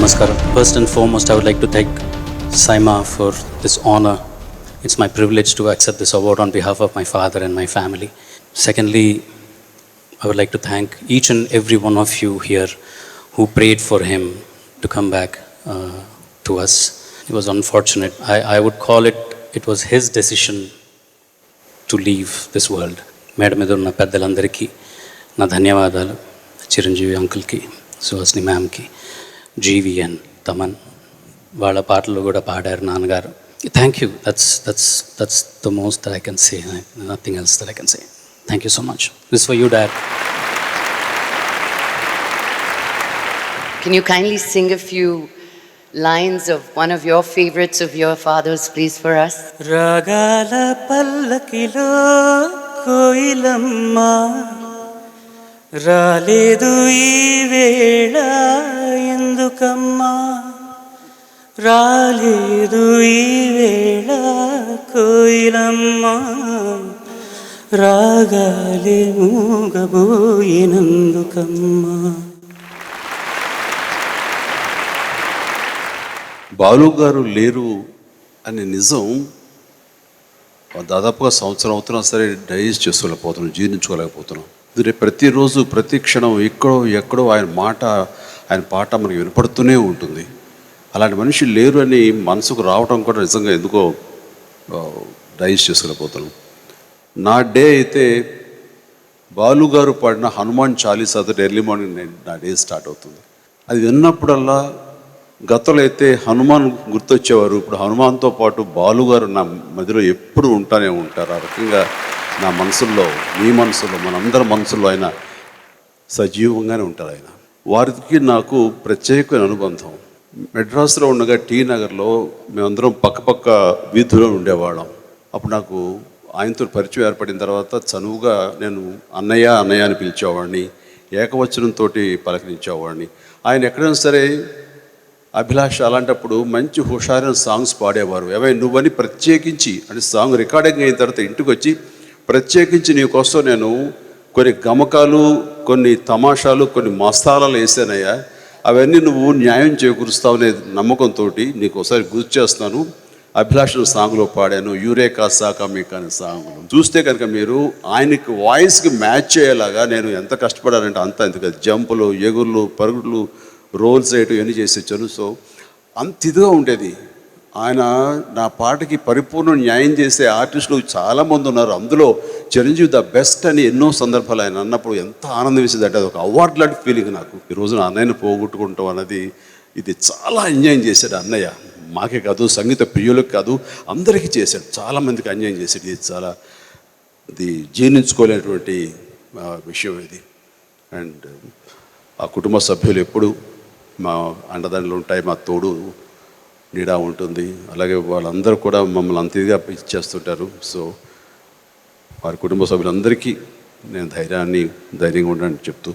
Namaskaram. First and foremost, I would like to thank SIIMA for this honor. It's my privilege to accept this award on behalf of my father and my family. Secondly, I would like to thank each and every one of you here who prayed for him to come back to us. It was unfortunate. I would call it was his decision to leave this world. Madam మీద ఉన్న పెద్దలందరికీ నా ధన్యవాదాలు. చిరంజీవి అంకుల్కి, సుహాసిని మ్యామ్కి, జీవి and Thaman వాళ్ళ పాటలు కూడా పాడారు నాన్నగారు. Thank you. That's the most that I can say. Nothing else that I can say. Thank you so much. This for you, dad. Can you kindly sing a few lines of one of your favorites of your father's, please, for us? రాగాల పల్లకిలో కోయిలమ్మ రాలేదు ఈ వేళ ఎందుకమ్మా, రాలేదు ఈ వేళ కోయిలమ్మ, రాగాలే మూగబోయినందుకమ్మా. బాలు గారు లేరు అనే నిజం దాదాపుగా సంవత్సరం అవుతున్నా సరే డైజెస్ట్ చేసుకోలేకపోతున్నాం, జీర్ణించుకోలేకపోతున్నాం. రేపు ప్రతిరోజు ప్రతి క్షణం ఎక్కడో ఆయన పాట మనకి వినపడుతూనే ఉంటుంది. అలాంటి మనిషి లేరు అని మనసుకు రావడం కూడా నిజంగా ఎందుకో డైజెస్ట్ చేసుకోలేకపోతున్నాం. నా డే అయితే బాలు గారు పాడిన హనుమాన్ చాలీసాతో ఎర్లీ మార్నింగ్ నా డే స్టార్ట్ అవుతుంది. అది విన్నప్పుడల్లా గతంలో అయితే హనుమాన్ గుర్తొచ్చేవారు, ఇప్పుడు హనుమాన్తో పాటు బాలుగారు నా మధ్యలో ఎప్పుడు ఉంటానే ఉంటారు. ఆ రకంగా నా మనసుల్లో, మీ మనసులో, మనందరి మనసుల్లో ఆయన సజీవంగానే ఉంటారు. ఆయన వారికి నాకు ప్రత్యేకమైన అనుబంధం. మెడ్రాస్లో ఉండగా టీ నగర్లో మేమందరం పక్కపక్క వీధుల్లో ఉండేవాళ్ళం. అప్పుడు నాకు ఆయనతో పరిచయం ఏర్పడిన తర్వాత చనువుగా నేను అన్నయ్య అని పిలిచేవాడిని, ఏకవచనంతో పలకరించేవాడిని. ఆయన ఎక్కడైనా సరే అభిలాష అలాంటప్పుడు మంచి హుషారైన సాంగ్స్ పాడేవారు. నువ్వని ప్రత్యేకించి అంటే సాంగ్ రికార్డింగ్ అయిన తర్వాత ఇంటికి వచ్చి ప్రత్యేకించి నీకోసం నేను కొన్ని గమకాలు, కొన్ని తమాషాలు, కొన్ని మస్తాలాలు వేసానయ్యా, అవన్నీ నువ్వు న్యాయం చేకూరుస్తావు అనే నమ్మకంతో నీకు ఒకసారి గుర్తు చేస్తున్నాను. అభిలాష సాంగ్లో పాడాను, యూరేకా సాకా మీకా అనే సాంగ్లో చూస్తే కనుక మీరు ఆయనకి వాయిస్కి మ్యాచ్ అయ్యేలాగా నేను ఎంత కష్టపడానంటే అంత ఎందుకు జంపులు, ఎగుర్లు, పరుగులు, రోల్స్ వేయటం ఇవన్నీ చేసి వచ్చాను. సో అంత ఇదిగా ఉండేది. ఆయన నా పాటకి పరిపూర్ణ న్యాయం చేసే ఆర్టిస్టులు చాలామంది ఉన్నారు. అందులో చిరంజీవి ద బెస్ట్ అని ఎన్నో సందర్భాలు ఆయన అన్నప్పుడు ఎంత ఆనందం వేసేది అంటే అది ఒక అవార్డు లాంటి ఫీలింగ్ నాకు. ఈరోజు నా అన్నయ్యను పోగొట్టుకుంటాం అన్నది ఇది చాలా ఎంజాయ్ చేశాడు అన్నయ్య. మాకే కాదు, సంగీత ప్రియులకు కాదు, అందరికీ చేశాడు. చాలామందికి అన్యాయం చేశాడు. ఇది జీర్ణించుకోలేనటువంటి విషయం ఇది. అండ్ ఆ కుటుంబ సభ్యులు ఎప్పుడు మా అండదండలు ఉంటాయి, మా తోడు నీడా ఉంటుంది. అలాగే వాళ్ళందరూ కూడా మమ్మల్ని అంత ఇదిగా ఇచ్చేస్తుంటారు. సో వారి కుటుంబ సభ్యులందరికీ నేను ధైర్యంగా ఉండని చెప్తూ